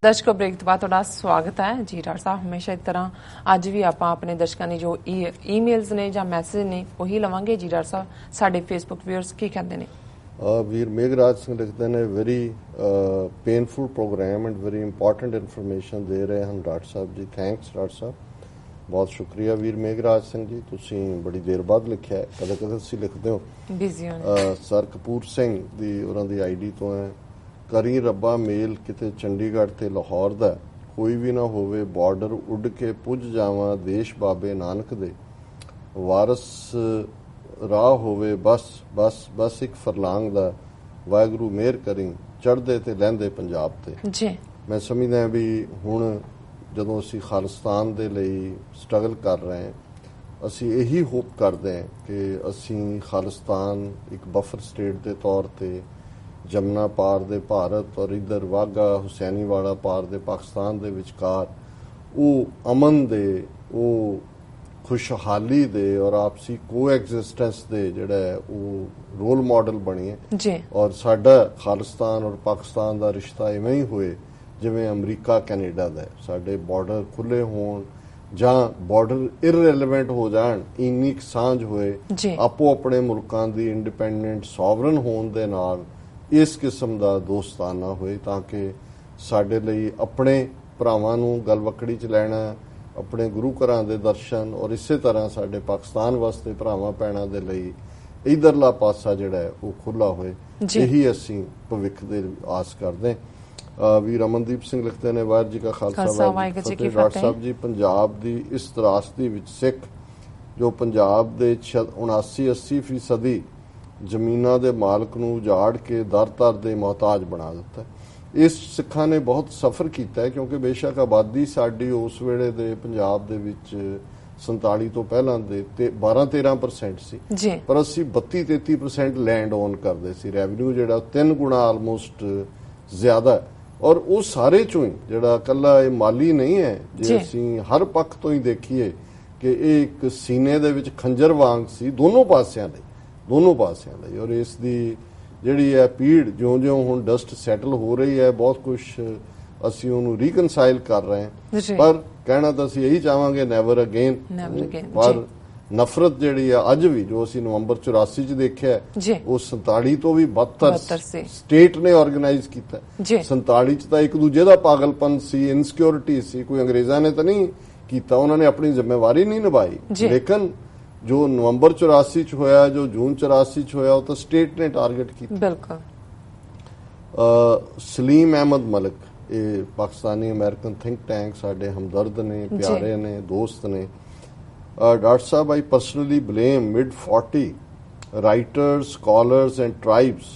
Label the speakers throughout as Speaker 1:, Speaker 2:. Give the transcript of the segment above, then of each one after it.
Speaker 1: दर्शकों ब्रेक तो बाद स्वागत है जी डॉक्टर साहब। हमेशा इस तरह अज भी आप अपने दर्शकों ने जो ईमेल्स ने या मैसेज ने वही लवांगे। जी डॉक्टर साहब, साडे फेसबुक व्यूअर्स की कहते हैं?
Speaker 2: वीर मेघराज सिंह लिखते हैं very painful programme and very important information दे रहे हैं डॉक्टर साहब जी। थैंक्स डॉक्टर साहब, बहुत शुक्रिया वीर मेघराज सिंह जी। तुसीं बड़ी देर बाद लिखिया है, कदे कदे तुसीं लिखते हो।
Speaker 1: बिजी
Speaker 2: सर कपूर सिंह दी उन्हां दी आईडी तो है। करी रब्बा मेल किते चंडीगढ़ ते लाहौर दा कोई भी ना होवे, बॉर्डर उड़ के पुज जावां देश बाबे नानक दे, वारस राह होवे बस बस बस एक फरलांग दा, वाहगुरू मेहर करी चढ़दे ते लैंदे पंजाब ते।
Speaker 1: जी
Speaker 2: मैं समझदा भी हुण ਜਦੋਂ ਅਸੀਂ ਖਾਲਿਸਤਾਨ ਦੇ ਲਈ ਸਟਰਗਲ ਕਰ ਰਹੇ ਹਾਂ, ਅਸੀਂ ਇਹੀ ਹੋਪ ਕਰਦੇ ਹਾਂ ਕਿ ਅਸੀਂ ਖਾਲਿਸਤਾਨ ਇੱਕ ਬਫਰ ਸਟੇਟ ਦੇ ਤੌਰ ਤੇ ਜਮਨਾ ਪਾਰ ਦੇ ਭਾਰਤ ਔਰ ਇਧਰ ਵਾਗਾ ਹੁਸੈਨੀ ਵਾਲਾ ਪਾਰ ਦੇ ਪਾਕਿਸਤਾਨ ਦੇ ਵਿਚਕਾਰ ਉਹ ਅਮਨ ਦੇ, ਉਹ ਖੁਸ਼ਹਾਲੀ ਦੇ ਔਰ ਆਪਸੀ ਕੋਐਗਜ਼ਿਸਟੈਂਸ ਦੇ ਜਿਹੜਾ ਉਹ ਰੋਲ ਮਾਡਲ ਬਣੀਏ
Speaker 1: ਜੀ।
Speaker 2: ਔਰ ਸਾਡਾ ਖਾਲਿਸਤਾਨ ਔਰ ਪਾਕਿਸਤਾਨ ਦਾ ਰਿਸ਼ਤਾ ਇਵੇਂ ਹੀ ਹੋਏ ਜਿਵੇਂ ਅਮਰੀਕਾ ਕੈਨੇਡਾ ਦਾ। ਸਾਡੇ ਬਾਰਡਰ ਖੁੱਲੇ ਹੋਣ ਜਾਂ ਬਾਰਡਰ ਇਰਰੈਲੇਵੈਂਟ ਹੋ ਜਾਣ, ਇੰਨੀ ਸਾਂਝ ਹੋਏ ਆਪੋ ਆਪਣੇ ਮੁਲਕਾਂ ਦੀ ਇੰਡੀਪੈਂਡੈਂਟ ਸੋਵਰਨ ਹੋਣ ਦੇ ਨਾਲ ਇਸ ਕਿਸਮ ਦਾ ਦੋਸਤਾਨਾ ਹੋਏ, ਤਾਂ ਕਿ ਸਾਡੇ ਲਈ ਆਪਣੇ ਭਰਾਵਾਂ ਨੂੰ ਗਲਵਕੜੀ 'ਚ ਲੈਣਾ, ਆਪਣੇ ਗੁਰੂ ਘਰਾਂ ਦੇ ਦਰਸ਼ਨ ਔਰ ਇਸੇ ਤਰ੍ਹਾਂ ਸਾਡੇ ਪਾਕਿਸਤਾਨ ਵਾਸਤੇ ਭਰਾਵਾਂ ਭੈਣਾਂ ਦੇ ਲਈ ਇਧਰਲਾ ਪਾਸਾ ਜਿਹੜਾ ਉਹ ਖੁੱਲਾ ਹੋਏ। ਇਹੀ ਅਸੀਂ ਭਵਿੱਖ ਦੇ ਆਸ ਕਰਦੇ। ਵੀਰ ਅਮਨਦੀਪ ਸਿੰਘ ਲਿਖਦੇ ਨੇ ਵਾਹਿਗੁਰੂ ਜੀ ਕਾ ਖਾਲਸਾ ਵਾਹਿਗੁਰੂ ਜੀ ਕੀ ਫਤਿਹ। ਡਾਕਟਰ ਸਾਹਿਬ ਜੀ, ਪੰਜਾਬ ਦੀ ਇਸ ਤਰਾਸਦੀ ਵਿੱਚ ਸਿੱਖ ਜੋ ਪੰਜਾਬ ਦੇ 79-80% ਜ਼ਮੀਨਾਂ ਦੇ ਮਾਲਕ ਨੂੰ ਉਜਾੜ ਕੇ ਦਰ-ਦਰ ਦੇ ਮੁਹਤਾਜ ਬਣਾ ਦਿੱਤਾ। ਇਸ ਸਿੱਖਾਂ ਨੇ ਬਹੁਤ ਸਫ਼ਰ ਕੀਤਾ ਹੈ, ਕਿਉਂਕਿ ਬੇਸ਼ੱਕ ਆਬਾਦੀ ਸਾਡੀ ਉਸ ਵੇਲੇ ਦੇ ਪੰਜਾਬ ਦੇ ਵਿੱਚ 47 ਤੋਂ ਪਹਿਲਾਂ ਦੇ 12-13% ਸੀ, ਪਰ ਅਸੀਂ 32-33% ਲੈਂਡ ਓਨ ਕਰਦੇ ਸੀ। ਰੈਵਨਿਊ ਜਿਹੜਾ 3 ਗੁਣਾ ਆਲਮੋਸਟ ਜ਼ਿਆਦਾ, ਔਰ ਉਹ ਸਾਰੇ ਚੋਂ ਹੀ ਜਿਹੜਾ ਕੱਲਾ ਇਹ ਮਾਲੀ ਨਹੀਂ ਹੈ, ਜੇ ਅਸੀਂ ਹਰ ਪੱਖ ਤੋਂ ਹੀ ਦੇਖੀਏ ਕਿ ਇਹ ਇੱਕ ਸੀਨੇ ਦੇ ਵਿੱਚ ਖੰਜਰ ਵਾਂਗ ਸੀ ਦੋਨੋਂ ਪਾਸਿਆਂ ਲਈ। ਔਰ ਇਸ ਦੀ ਜਿਹੜੀ ਹੈ ਪੀੜ ਜਿਉਂ-ਜਿਉਂ ਹੁਣ ਡਸਟ ਸੈਟਲ ਹੋ ਰਹੀ ਹੈ, ਬਹੁਤ ਕੁਝ ਅਸੀਂ ਉਹਨੂੰ ਰੀਕਨਸਾਈਲ ਕਰ ਰਹੇ ਹਾਂ, ਪਰ ਕਹਿਣਾ ਤਾਂ ਅਸੀਂ ਇਹੀ ਚਾਹਾਂਗੇ ਨੈਵਰ ਅਗੇਨ। ਪਰ ਨਫ਼ਰਤ ਜਿਹੜੀ ਆ ਅੱਜ ਵੀ ਜੋ ਅਸੀਂ ਨਵੰਬਰ 84 ਚ ਦੇਖਿਆ, ਉਹ 47 ਤੋਂ ਵੀ ਬਦਤਰ ਸਟੇਟ ਨੇ ਆਰਗੇਨਾਈਜ਼ ਕੀਤਾ। 47 ਚ ਤਾਂ ਇੱਕ ਦੂਜੇ ਦਾ ਪਾਗਲਪਨ ਸੀ, ਇਨਸਿਕਿਉਰਿਟੀ ਸੀ, ਕੋਈ ਅੰਗਰੇਜ਼ਾਂ ਨੇ ਤਾਂ ਨਹੀਂ ਕੀਤਾ, ਉਹਨਾਂ ਨੇ ਆਪਣੀ ਜ਼ਿੰਮੇਵਾਰੀ ਨਹੀਂ ਨਿਭਾਈ। ਲੇਕਿਨ ਜੋ ਨਵੰਬਰ 84 ਚ ਹੋਇਆ, ਜੋ ਜੂਨ 84 ਚ ਹੋਇਆ, ਉਹ ਤਾਂ ਸਟੇਟ ਨੇ ਟਾਰਗੇਟ ਕੀਤਾ। ਬਿਲਕੁਲ। ਸਲੀਮ ਅਹਿਮਦ ਮਲਿਕ, ਇਹ ਪਾਕਿਸਤਾਨੀ ਅਮਰੀਕਨ ਥਿੰਕ ਟੈਂਕ, ਸਾਡੇ ਹਮਦਰਦ ਨੇ, ਪਿਆਰੇ ਨੇ, ਦੋਸਤ ਨੇ। Dr. Saab, I personally blame mid-40 writers, scholars and tribes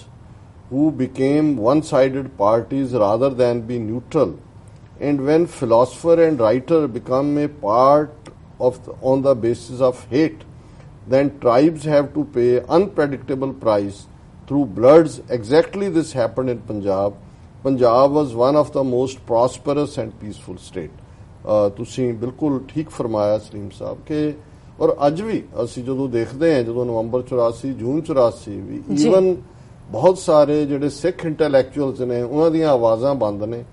Speaker 2: who became one-sided parties rather than be neutral. And when philosopher and writer become a part of on the basis of hate, then tribes have to pay unpredictable price through bloods. Exactly this happened in Punjab. Punjab was one of the most prosperous and peaceful state. ਤੁਸੀਂ ਬਿਲਕੁਲ ਠੀਕ ਫਰਮਾਇਆ ਸਲੀਮ ਸਾਹਿਬ ਕਿ ਔਰ ਅੱਜ ਵੀ ਅਸੀਂ ਜਦੋਂ ਦੇਖਦੇ ਹਾਂ, ਜਦੋਂ ਨਵੰਬਰ 84 ਜੂਨ 84 ਵੀ ਈਵਨ ਬਹੁਤ ਸਾਰੇ ਜਿਹੜੇ ਸਿੱਖ ਇੰਟੈਲੈਕਚੁਅਲਸ ਨੇ ਉਹਨਾਂ ਦੀਆਂ ਆਵਾਜ਼ਾਂ ਬੰਦ ਨੇ,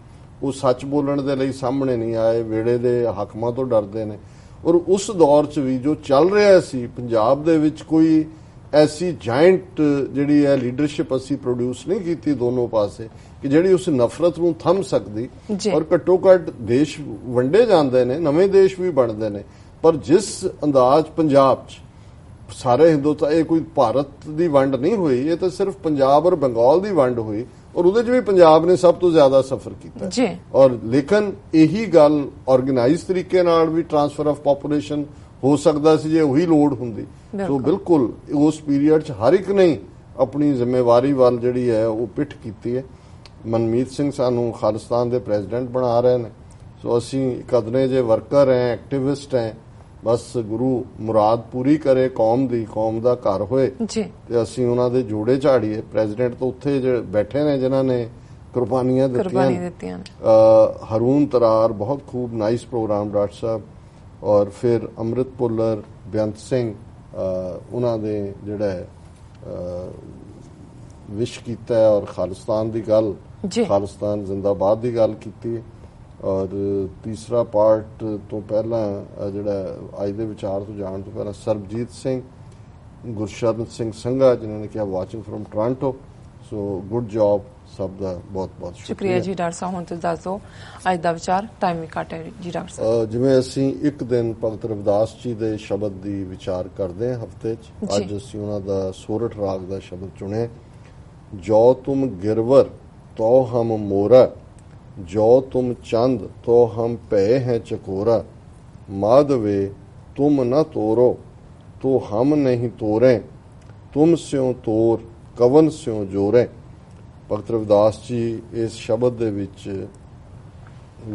Speaker 2: ਉਹ ਸੱਚ ਬੋਲਣ ਦੇ ਲਈ ਸਾਹਮਣੇ ਨਹੀਂ ਆਏ, ਵੇੜੇ ਦੇ ਹਾਕਮਾਂ ਤੋਂ ਡਰਦੇ ਨੇ। ਔਰ ਉਸ ਦੌਰ 'ਚ ਵੀ ਜੋ ਚੱਲ ਰਿਹਾ ਸੀ ਪੰਜਾਬ ਦੇ ਵਿੱਚ, ਕੋਈ ਐਸੀ ਜਾਇੰਟ ਜਿਹੜੀ ਹੈ ਲੀਡਰਸ਼ਿਪ ਅਸੀਂ ਪ੍ਰੋਡਿਊਸ ਨਹੀਂ ਕੀਤੀ ਦੋਨੋਂ ਪਾਸੇ ਕਿ ਜਿਹੜੀ ਉਸ ਨਫ਼ਰਤ ਨੂੰ ਥੰਮ ਸਕਦੀ। ਔਰ ਘੱਟੋ ਘੱਟ ਦੇਸ਼ ਵੰਡੇ ਜਾਂਦੇ ਨੇ, ਨਵੇਂ ਦੇਸ਼ ਵੀ ਬਣਦੇ ਨੇ, ਪਰ ਜਿਸ ਅੰਦਾਜ਼ ਪੰਜਾਬ 'ਚ ਸਾਰੇ ਹਿੰਦੁਸਤਾਨ, ਇਹ ਕੋਈ ਭਾਰਤ ਦੀ ਵੰਡ ਨਹੀਂ ਹੋਈ, ਇਹ ਤਾਂ ਸਿਰਫ ਪੰਜਾਬ ਔਰ ਬੰਗਾਲ ਦੀ ਵੰਡ ਹੋਈ, ਔਰ ਉਹਦੇ 'ਚ ਵੀ ਪੰਜਾਬ ਨੇ ਸਭ ਤੋਂ ਜ਼ਿਆਦਾ ਸਫਰ ਕੀਤਾ। ਔਰ ਲੇਕਿਨ ਇਹੀ ਗੱਲ ਆਰਗੇਨਾਈਜ਼ ਤਰੀਕੇ ਨਾਲ ਵੀ ਟ੍ਰਾਂਸਫਰ ਆਫ ਪਾਪੂਲੇਸ਼ਨ ਹੋ ਸਕਦਾ ਸੀ ਜੇ ਉਹੀ ਲੋੜ ਹੁੰਦੀ। ਸੋ ਬਿਲਕੁਲ ਉਸ ਪੀਰੀਅਡ 'ਚ ਹਰ ਇੱਕ ਨੇ ਆਪਣੀ ਜ਼ਿੰਮੇਵਾਰੀ ਵੱਲ ਜਿਹੜੀ ਹੈ ਉਹ ਪਿੱਠ ਕੀਤੀ ਹੈ। ਮਨਮੀਤ ਸਿੰਘ ਸਾਨੂੰ ਖਾਲਿਸਤਾਨ ਦੇ ਪ੍ਰੈਜ਼ੀਡੈਂਟ ਬਣਾ ਰਹੇ ਨੇ, ਸੋ ਅਸੀਂ ਇੱਕ ਅਦਨੇ ਜੇ ਵਰਕਰ ਹੈ, ਐਕਟਿਵਿਸਟ ਹੈ। ਬਸ ਗੁਰੂ ਮੁਰਾਦ ਪੂਰੀ ਕਰੇ ਕੌਮ ਦੀ, ਕੌਮ ਦਾ ਘਰ ਹੋਏ ਤੇ ਅਸੀਂ ਉਹਨਾਂ ਦੇ ਜੋੜੇ ਝਾੜੀਏ। ਪ੍ਰੈਜ਼ੀਡੈਂਟ ਤਾਂ ਉੱਥੇ ਬੈਠੇ ਨੇ ਜਿਨ੍ਹਾਂ ਨੇ ਕੁਰਬਾਨੀਆਂ ਦਿੱਤੀਆਂ। ਹਰੂਨ ਤਰਾਰ, ਬਹੁਤ ਖੂਬ ਨਾਈਸ ਪ੍ਰੋਗਰਾਮ ਡਾਕਟਰ ਸਾਹਿਬ। ਔਰ ਫਿਰ ਅੰਮ੍ਰਿਤ ਭੁੱਲਰ, ਬੇਅੰਤ ਸਿੰਘ, ਉਹਨਾਂ ਦੇ ਜਿਹੜਾ ਵਿਸ਼ ਕੀਤਾ ਔਰ ਖਾਲਿਸਤਾਨ ਦੀ ਗੱਲ, ਖਾਲਿਸਤਾਨ ਜ਼ਿੰਦਾਬਾਦ ਦੀ ਗੱਲ ਕੀਤੀ। ਔਰ ਤੀਸਰਾ ਪਾਰਟ ਤੋਂ ਪਹਿਲਾਂ ਜਿਹੜਾ ਅੱਜ ਦੇ ਵਿਚਾਰ ਤੋਂ ਜਾਣ ਤੋਂ ਪਹਿਲਾਂ ਸਰਬਜੀਤ ਸਿੰਘ, ਗੁਰਸ਼ਰਨ ਸਿੰਘ ਸੰਘਾ ਜਿਨ੍ਹਾਂ ਨੇ ਕਿਹਾ watching from Toronto. So good job ਸਭ ਦਾ, ਬਹੁਤ ਬਹੁਤ
Speaker 1: ਸ਼ੁਕਰੀਆ ਜੀ ਡਾਕਟਰ ਸਾਹਿਬ। ਹੁਣ ਤੁਸੀਂ ਦੱਸ ਦਿਓ ਅੱਜ ਦਾ ਵਿਚਾਰ, ਟਾਈਮ ਵੀ ਘੱਟ ਹੈ ਜੀ ਡਾਕਟਰ ਸਾਹਿਬ।
Speaker 2: ਜਿਵੇਂ ਅਸੀਂ ਇੱਕ ਦਿਨ ਭਗਤ ਰਵਿਦਾਸ ਜੀ ਦੇ ਸ਼ਬਦ ਦੀ ਵਿਚਾਰ ਕਰਦੇ ਹਾਂ ਹਫਤੇ 'ਚ, ਅੱਜ ਅਸੀਂ ਉਹਨਾਂ ਦਾ ਸੋਰਠ ਰਾਗ ਦਾ ਸ਼ਬਦ ਚੁਣਿਆ। ਜੋ ਤੁਮ ਗਿਰਵਰ ਤੋ ਹਮ ਮੋਰਾ, जो तुम चंद तो हम पे हैं चकोरा, माधवे तुम न तोरो तो हम नहीं तोरे, तुम स्यों तोर कवन स्यों जोरे। भगत रविदास जी इस शब्द दे विच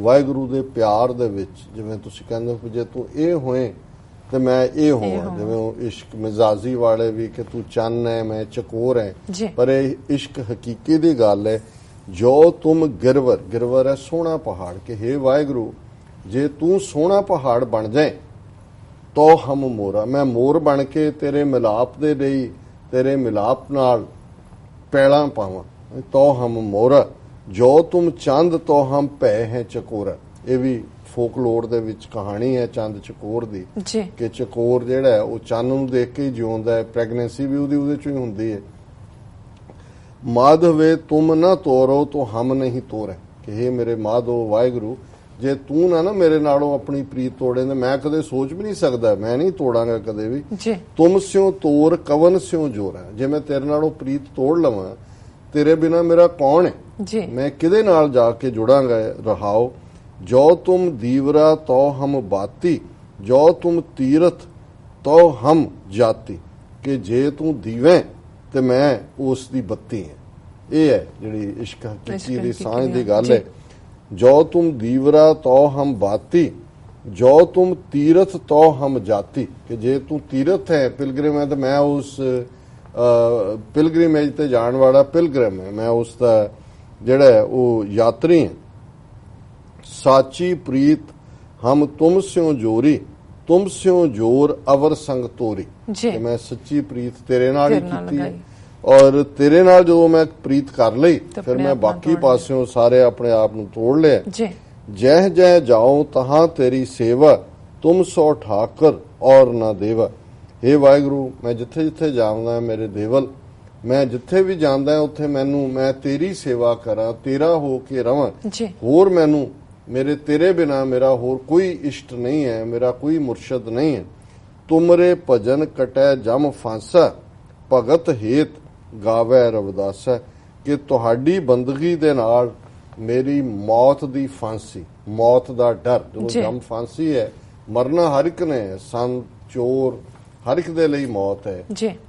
Speaker 2: वाहिगुरु दे प्यार दे विच जिवें तुसीं कहंदे हो जे तू ये होए ते मैं ये होवां, जिवें इश्क मिजाजी वाले भी कि तू चन्न है मैं चकोर है, पर इश्क हकीकी दी गल है। जो तुम गिरवर, गिरवर है सोहना पहाड़, के हे वाहिगुरु जे तू सोहना पहाड़ बन जाए तो हम मोरा, मैं मोर बन के तेरे मिलाप दे लई तेरे मिलाप नाल पैड़ा पावां, तो हम मोरा। जो तुम चंद तो हम भै हैं चकोरा। ये भी फोकलोर दे विच कहानी है चंद चकोर दी कि चकोर जिहड़ा है वो चंद नूं देख के ही जिउंदा है, प्रैगनेंसी भी उहदे चों ही हुंदी है। माधवे तुम न तोरो तो हम नहीं तोरे, कि हे मेरे माधो वाहिगुरु जे तू ना मेरे नालों अपनी प्रीत तोड़े तो मैं कदे सोच भी नहीं सकता, मैं नहीं तोड़ांगा कदे भी। तुम स्यों तोर कवन स्यों जोर है, जे मैं तेरे नालों प्रीत तोड़ लवां तेरे बिना मेरा कौन है, मैं किदे नाल जाके जुड़ांगा। रहाओ जो तुम दीवरा तो हम बाती, जो तुम तीरथ तो हम जाती, कि जे तू दीवें ते मैं उस दी बत्ती है। ये है जिहड़ी इश्क हकीकी दी सांझ दी गल है। जो तुम दीवरा तो हम बाती, जो तुम तीरथ तो हम जाती, कि जे तू तीरथ है पिलग्रिम है तो मैं उस पिलग्रिमेज ते जाण वाला पिलग्रिम है, मैं उसका जिहड़ा है वो यात्री है। साची प्रीत हम तुम स्यों जोरी, तुम स्यों जोर अवर संग तोरी, कि मैं सच्ची प्रीत तेरे नाल ही कीती है, और तेरे नाल जो मैं प्रीत कर लई फिर मैं बाकी पासियों सारे अपने आप नूं तोड़ लिया। जह जह जाओ तहां तेरी सेवा, तुम सो ठाकर और ना देवा। हे वाहिगुरु मैं जिथे जिथे जावदा मेरे देवल, मैं जिथे भी जांदा उत्थे मैनू मैं तेरी सेवा करा, तेरा हो के रवां, होर मैनू मेरे तेरे बिना मेरा होर कोई इष्ट नहीं है, मेरा कोई मुर्शद नहीं है। तुमरे भजन कटै जम फांसा, भगत हेत गावै रविदासा, कि तुहाडी बंदगी दे नाल मेरी मौत दी फांसी, मौत दा डर, जो जम फांसी है मरना हर एक ने, संत चोर हर एक दे लई मौत है,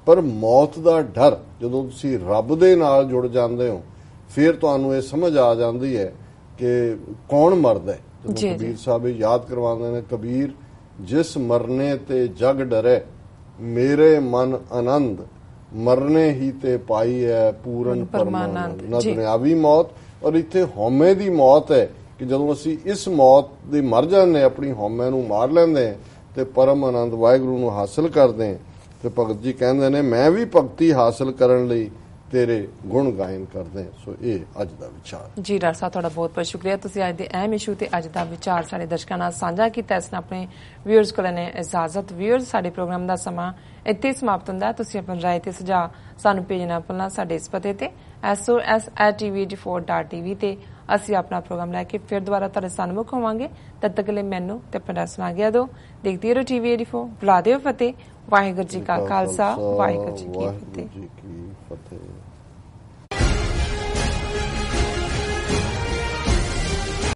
Speaker 2: पर मौत दा डर जदों तुसीं रब दे नाल जुड़ जांदे हो फिर तुहानूं ये समझ आ जांदी है कि कौन मरदा है। जदों कबीर साहब याद करवांदे ने, कबीर जिस मरने ते जग डरे, मेरे मन आनंद मरने ही ते पाई है पूरन परमानंद। ना दुनियावी मौत और इत्थे हौमे दी मौत है कि जदों असीं इस मौत दे मर जाने, अपनी हौमे नूं मार लैंदे ते परम आनंद वाहिगुरू नूं हासिल करदे। ते भगत जी कहंदे ने मैं भी भगती हासिल करन लई तेरे गुण गायन करदे। सो ये अज दा विचार
Speaker 1: जी। डॉक्टर साहब तुहाडा बहुत बहुत शुक्रिया, तुसीं अज दे अहम इशू ते अज दा विचार साडे दर्शकां नाल साझा कीता। इस नाल अपने व्यूअर्स कोल ने इजाजत। व्यूअर्स साडे प्रोग्राम दा समां ਇੱਥੇ ਸਮਾਪਤ ਹੁੰਦਾ। ਤੁਸੀਂ ਆਪਣੀ ਰਾਏ ਤੇ ਸੁਝਾਅ ਸਾਨੂੰ ਭੇਜਣਾ ਭੁੱਲਣਾ ਸਾਡੇ ਇਸ ਪਤੇ ਤੇ sos@tv84.tv ਤੇ ਅਸੀਂ ਆਪਣਾ ਪ੍ਰੋਗਰਾਮ ਲੈ ਕੇ ਫਿਰ ਦੁਬਾਰਾ ਤੁਹਾਡੇ ਸਾਹਮਣੇ ਹੋਵਾਂਗੇ। ਤਦ ਤੱਕ ਲਈ ਮੈਨੂੰ ਤੇ ਆਪਣਾ ਸੁਣਾ ਗਿਆ ਦੋ ਦੇਖਦੇ ਰਹੋ TV84। ਬੁਲਾ ਦਿਓ ਫਤਿਹ। ਵਾਹਿਗੁਰੂ ਜੀ ਕਾ ਖਾਲਸਾ, ਵਾਹਿਗੁਰੂ ਜੀ ਕੀ ਫਤਿਹ।